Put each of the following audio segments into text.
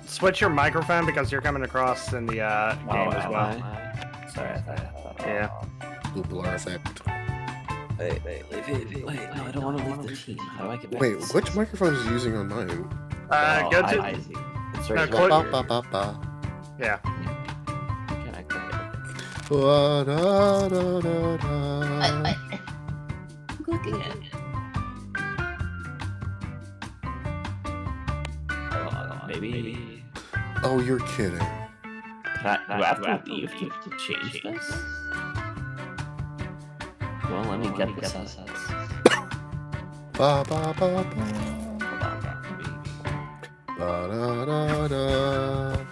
Switch your microphone because you're coming across in the game as well. Sorry, I thought. Yeah. Doppler effect. Wait, no, I don't want to leave the team. How do I get back Wait, to which microphone is he using on mine? Go to. It's No, right close- Ba, here. ba, ba, ba. Yeah. Can I click it? Da, da, da, da, da. I'm clicking it. Maybe. Oh, you're kidding. Do I have to leave to change this? Well, let me get this up. Ba, ba, ba, ba. Hold on, maybe. Da, da, da, da.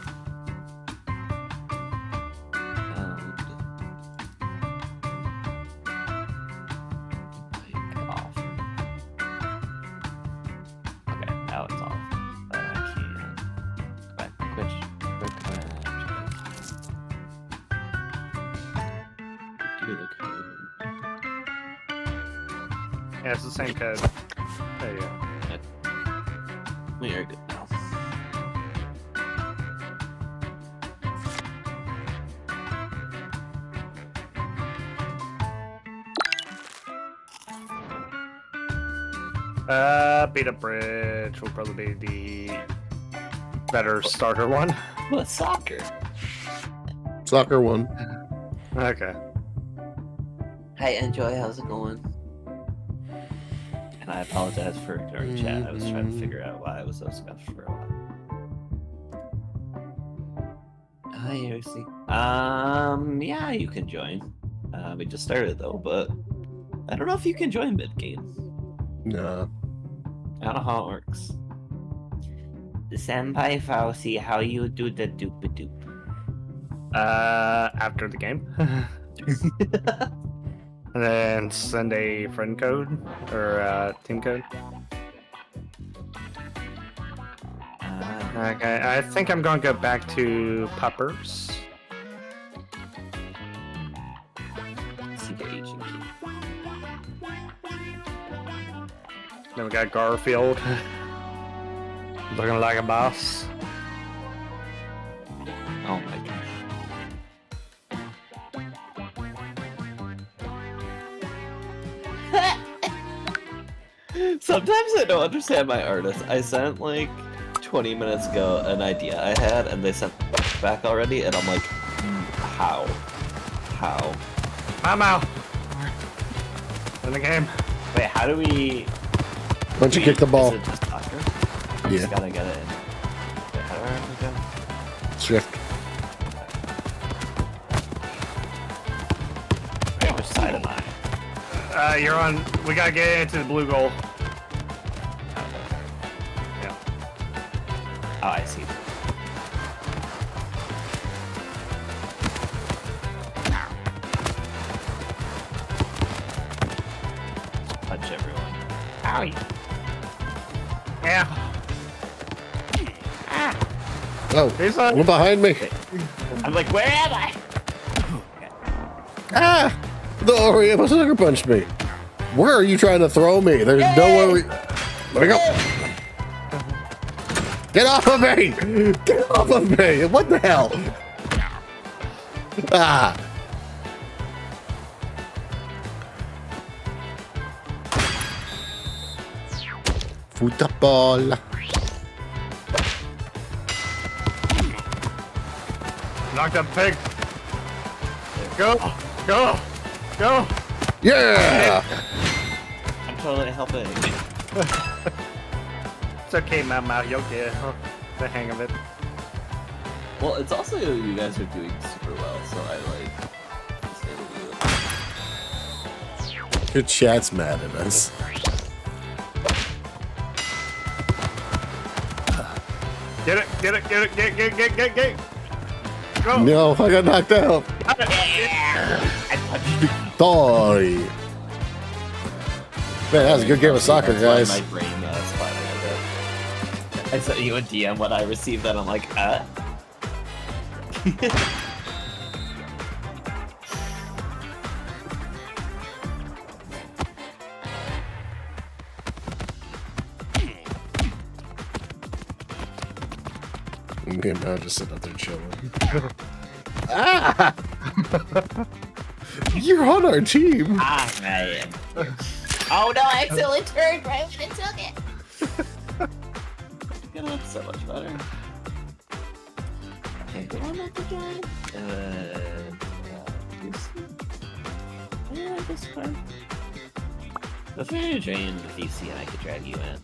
Mic off. Okay, now it's off. But I can't. Go back. Quick match. Do the code. Yeah, it's the same code. There you go. We are good now. Beat up bridge will probably be the better starter one. What soccer? Soccer one. Okay. Hey, Enjoy, how's it going? And I apologize for ignoring chat. I was trying to figure out why I was so scuffed for a while. Hi, Yosi. Yeah, you can join. We just started though, but I don't know if you can join mid game. Nah. I don't know how it works. The Senpai Fauci, how you do the doop doop? After the game. And then send a friend code or team code. Okay, I think I'm going to go back to Puppers. Then we got Garfield. Looking like a boss. Oh my gosh. Sometimes I don't understand my artists. I sent like 20 minutes ago an idea I had, and they sent back already, and I'm like, how? How? Mamo! In the game. Wait, how do we? Why don't you kick the ball? Is it just soccer? I Yeah. just gotta get it in. Wait, how do I actually go? Shift. Wait, which side am I? You're on. We gotta get into the blue goal. Yeah. Oh, I see. Punch everyone. Owie. Yeah. Oh, He's on. one behind me. I'm like, where am I? Ah! The Oreo sucker punched me. Where are you trying to throw me? There's nowhere we... There we go. Get off of me! Get off of me! What the hell? Ah! Football. Knocked up pig. Go. Go. Go. Yeah! I'm totally helping. It's okay, Mama. You'll get the hang of it. Well, it's also you guys are doing super well, so I like. stay with you. Your chat's mad at us. Get it. Get it. Get it. Get. Go. No, I got knocked out. I punched you. Die. Man, that was a good game of soccer, That's why guys. my brain spotted it. I sent you a DM when I received that. I'm like, Me and Matt just sitting up there chilling. Ah! You're on our team. I am. Oh no, I accidentally turned right when it took it. It's gonna look so much better. Okay, do I not the giant? Yeah, this part. Feel free to join the VC and I could drag you in.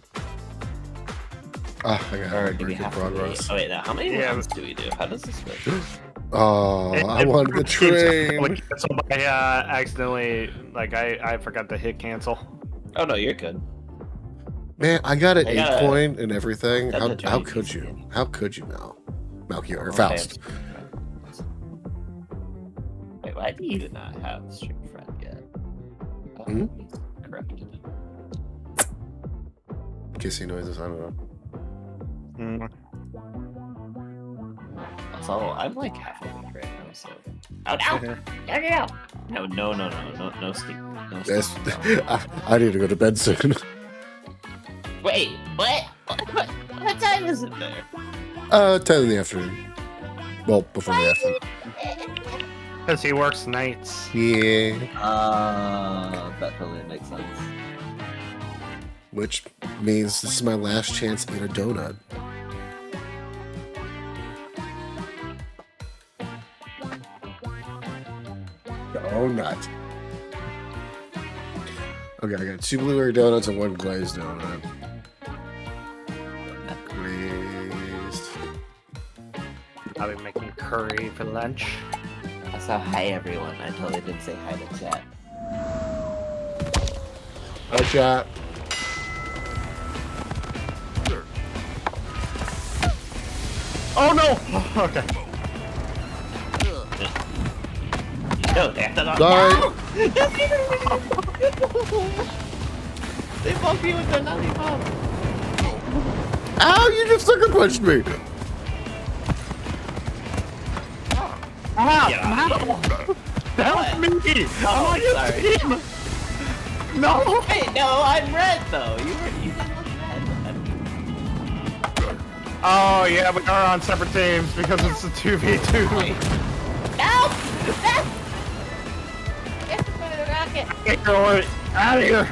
Ah, I got Or to do we break in have to progress. Oh wait, now how many Yeah, rounds do we do? How does this work? Oh, I wanted the train. So I accidentally, like, I forgot to hit cancel. Oh no, you're good. Man, I got an I 8 gotta- point and everything. That's How, a how giant could piece you? again. How could you, Mal? Malchior, or Okay, Faust. Wait, why do you not have Street Friend yet? Oh, Hmm? he's corrected it. Kissing noises, I don't know. Mm. So I'm like half awake right now, so. Oh no! No, Steve. No, Yes. Steve. No. I need to go to bed soon. Wait, what? What time is it there? 10 in the afternoon. Well, before the afternoon. Because he works nights. Yeah. That totally makes sense. Which means this is my last chance at a donut. Donut. Okay, I got 2 blueberry donuts and 1 glazed donut. Glazed. I'll be making curry for lunch. Also, hi everyone. I totally didn't say hi to chat. Hi, chat. Oh no! Okay. No, they have to not. Sorry. They bump you with their lollipop. Ow, you just sucker punched me. Ah! Yeah. That was me! Oh, I'm on sorry. your team! No! Hey, no, I'm red though. You didn't look red. Oh yeah, we are on separate teams because it's a 2v2. No! Get the rocket. Get your way out of here!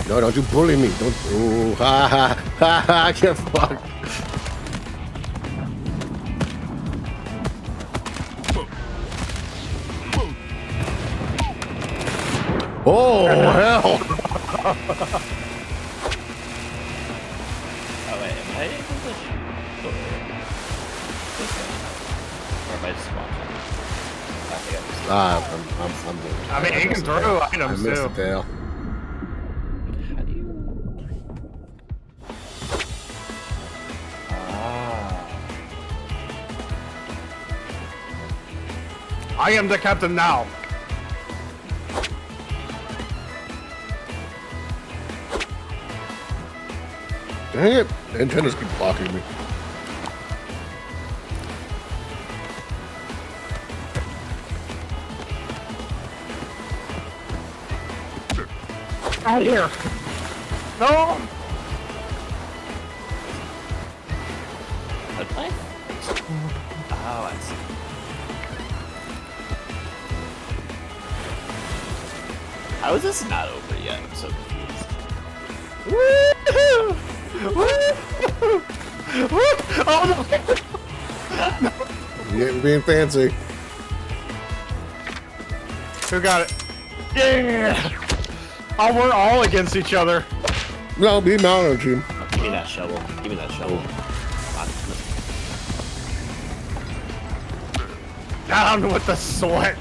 No, don't you bully me. Don't. Oh, ha ha ha ha. Get fucked. Oh, hell. Oh wait, am I able to this one? Or am I just watching? I think I'm just I'm good. I mean, you can throw I items missed too. it, Dale. How do you? Ah. I am the captain now. Dang it. Antennas keep blocking me. Out of here! No! What play? Oh, I see. How is this not over yet? I'm so confused. Woo! Woo! Oh no! You're getting being fancy. Who got it? Yeah! Oh, we're all against each other. No, be Mal team. Give me that shovel. Give me that shovel. Down with the sweat.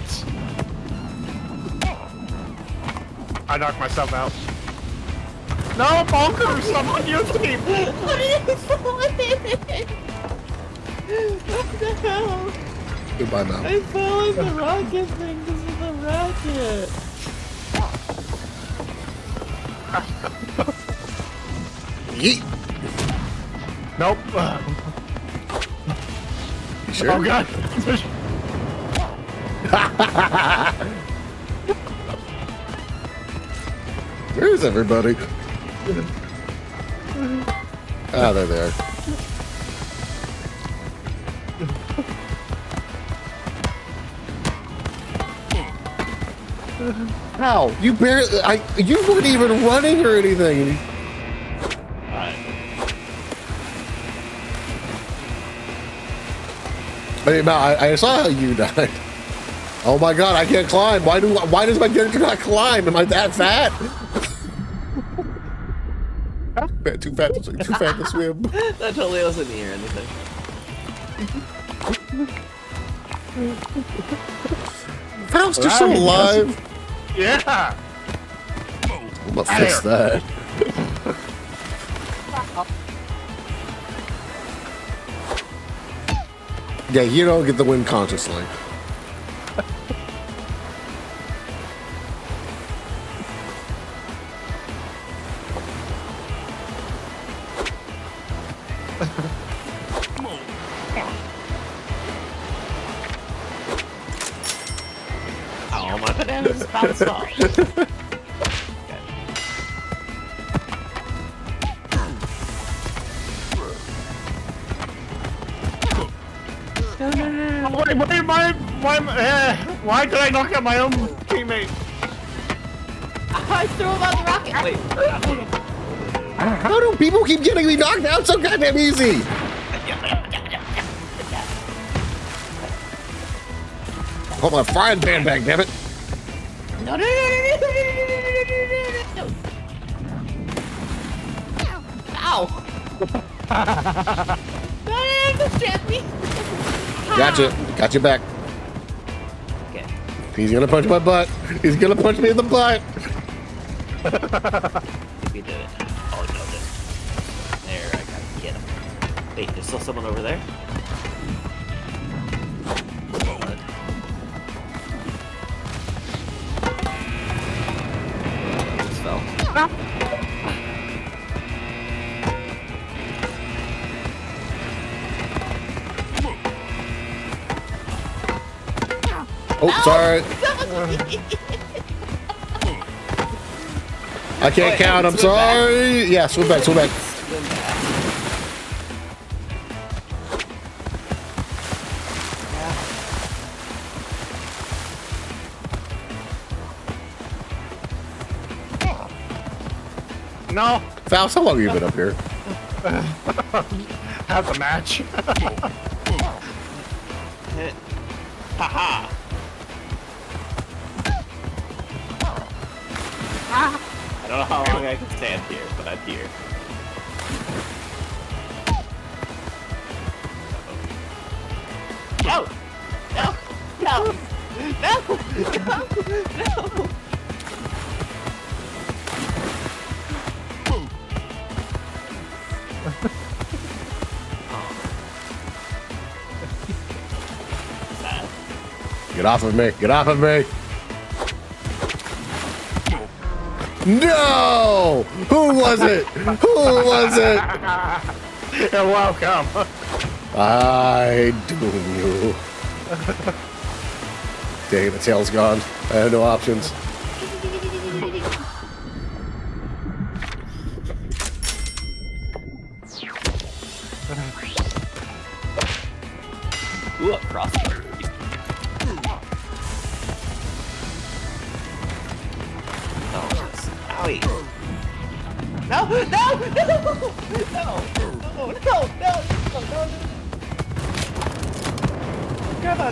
I knocked myself out. No, bonkers! I'm on your team. What the hell? Goodbye, Mal. I fell in the rocket thing. This is the rocket. Yeet. Nope. You sure? Oh god. Where is everybody? Ah, there they are. How? You barely. You weren't even running or anything. I saw how you died. Oh my god, I can't climb. Why does my character not climb? Am I that fat? Too fat to swim. That totally wasn't me or anything. Faust, you're still alive. Yeah. I'm gonna fix that. Yeah, you don't get the win consciously. Oh, my bananas bounced off. Why did I knock out my own teammate? I threw him on the rocket. Wait. How do people keep getting me knocked out so goddamn easy? Hold my frying pan back, damn it. No. Ow. No, don't jab me. Gotcha. Got you back. Okay. He's gonna punch my butt. He's gonna punch me in the butt. We did it. Oh, no, this. There, I gotta get him. Wait, there's still someone over there? Just fell. Oh, sorry. I can't count. I'm sorry. Yeah, swim back. Swim back. No. Faust, how long have you been up here? Have the match. Haha! I don't know how long I can stand here, but I'm here. No! No! No! No! No! No! Sad. Get off of me. Get off of me. No! Who was it? Who was it? You're welcome. I doom you. Dang, the tail's gone. I have no options. Ooh, a crossbow. Owie. No! No! No! No! No! No! No! No! Grandma!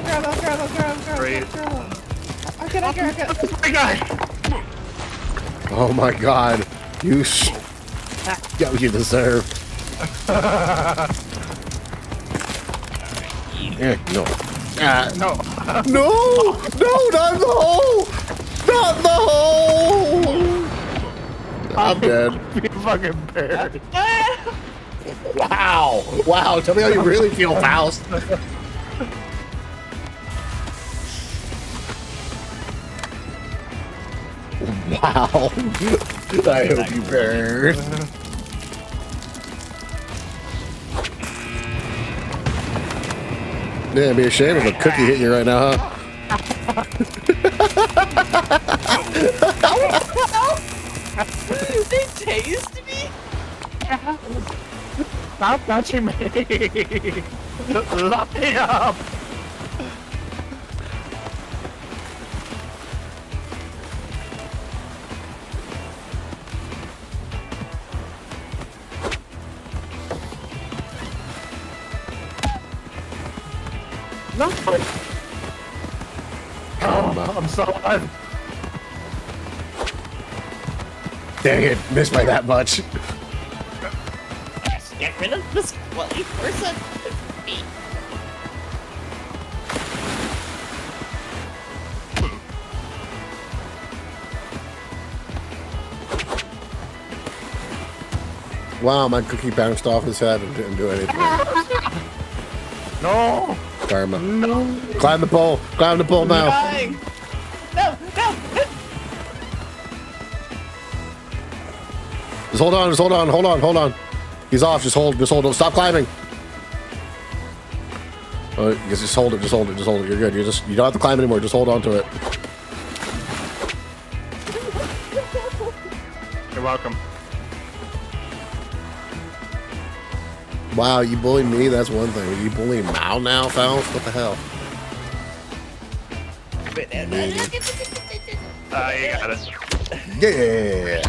Great. Okay, My God. Oh my god. You get what you deserve. No. No. No! No, not the hole! Not the hole! I'm dead. You fucking bear. Wow! Wow, tell me how you really feel, Faust. Wow. I hope you burn. Yeah, it'd be a shame if a cookie hit you right now, huh? They tased me. Stop touching me! Lock me up! No! Oh, I'm so alive. Dang it, missed by that much. Yes, get rid of this bloody person. Me. Wow, my cookie bounced off his head and didn't do anything. No! Karma. No! Climb the pole. Climb the pole now. Dying. No, no. Just hold on, just hold on, hold on, hold on. He's off, just hold on. Stop climbing. Just hold it, just hold it, just hold it. You're good. You don't have to climb anymore, just hold on to it. You're welcome. Wow, you bully me, that's one thing. You bully Mao now, Faust? What the hell? You got it. Yeah.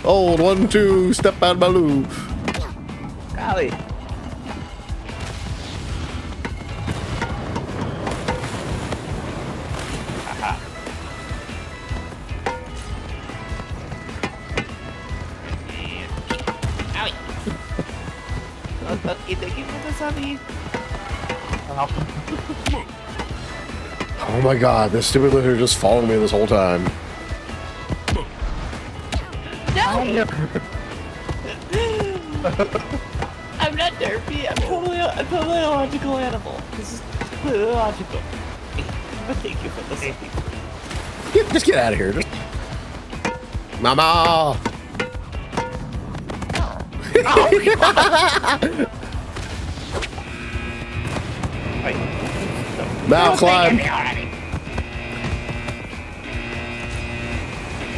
Old 1-2, step out of my loop. Golly. Owie. Okay, thank you for the subby. Oh my god, this stupid lizard just followed me this whole time. No. I'm not derpy. I'm totally a logical animal. This is completely logical. But thank you for the subby. Just get out of here. Just... Mama! Now climb.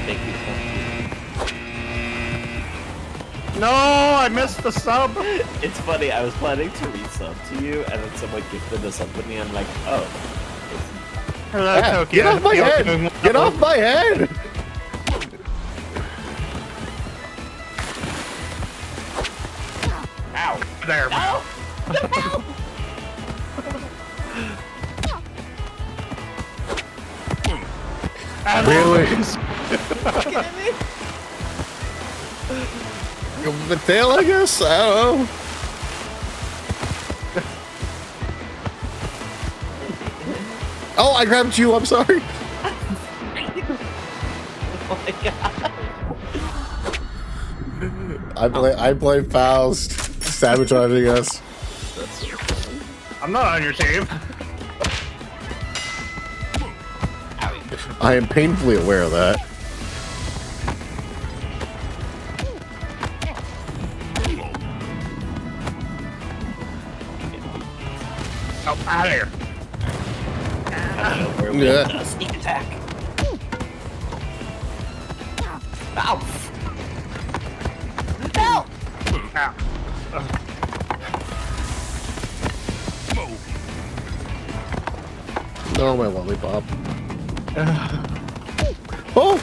Thank you. No, I missed the sub. It's funny, I was planning to resub to you, and then someone gifted the sub to me, and I'm like, oh. Hello, Yeah, Tokyo. get off my You're head! doing Get well. off my head! Ow. There. No. No. And Really? Kidding me? The tail, I guess? I don't know. Oh, I grabbed you. I'm sorry. Oh my god. I play Faust, sabotaging us. I'm not on your team. I am painfully aware of that. Oh, out of here. Where we Yeah. have to sneak attack. Ow. No. Ow. Oh, my lollipop. Oh,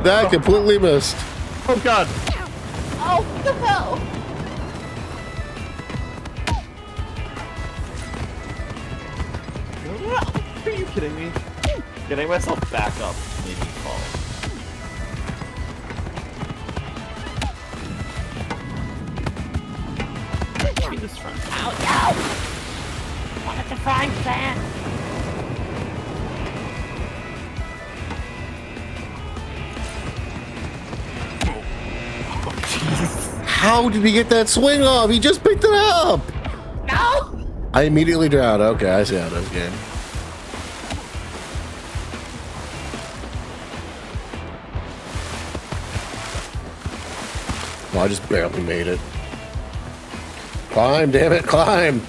that completely missed. Oh, God. Oh, what the hell? Are you kidding me? Getting myself back up made me fall. Jesus front. Ow, no. What a frying pan. How did he get that swing off? He just picked it up. No. I immediately drowned. Okay, I see how this game. Well, I just barely made it. Climb, damn it, climb!